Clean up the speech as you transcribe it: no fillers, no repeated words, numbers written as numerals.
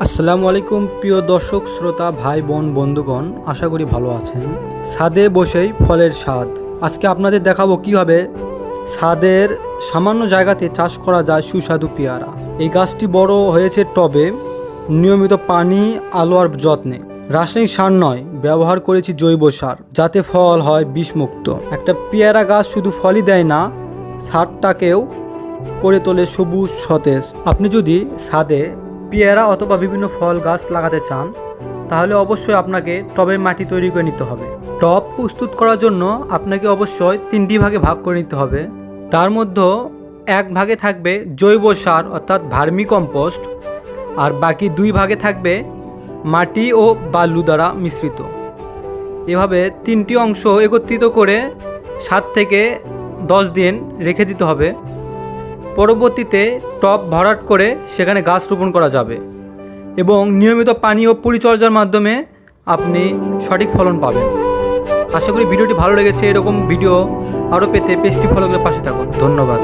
আসসালামু আলাইকুম প্রিয় দর্শক শ্রোতা ভাই বোন বন্ধুগণ, আশা করি ভালো আছেন। ছাদে বসেই ফলের স্বাদ। আজকে আপনাদের দেখাবো কীভাবে ছাদের সামান্য জায়গাতে চাষ করা যায় সুস্বাদু পেয়ারা। এই গাছটি বড় হয়েছে টবে, নিয়মিত পানি আলো আর যত্নে। রাসায়নিক সার নয়, ব্যবহার করেছি জৈব সার, যাতে ফল হয় বিষমুক্ত। একটা পেয়ারা গাছ শুধু ফলই দেয় না, ছাদটাকেও করে তোলে সবুজ সতেজ। আপনি যদি ছাদে পেয়ারা অথবা বিভিন্ন ফল গাছ লাগাতে চান, তাহলে অবশ্যই আপনাকে টবের মাটি তৈরি করে নিতে হবে। টব প্রস্তুত করার জন্য আপনাকে অবশ্যই 3টি ভাগে ভাগ করে নিতে হবে। তার মধ্যে এক ভাগে থাকবে জৈব সার অর্থাৎ ভার্মি কম্পোস্ট, আর বাকি 2 ভাগে থাকবে মাটি ও বালু দ্বারা মিশ্রিত। এভাবে 3টি অংশ একত্রিত করে 7 থেকে 10 দিন রেখে দিতে হবে। পরবর্তীতে টব ভরাট করে সেখানে গাছ রোপণ করা যাবে এবং নিয়মিত পানি ও পরিচর্যার মাধ্যমে আপনি সঠিক ফলন পাবেন। আশা করি ভিডিওটি ভালো লেগেছে। এরকম ভিডিও আরও পেতে পেজটি ফলো করে পাশে থাকুন। ধন্যবাদ।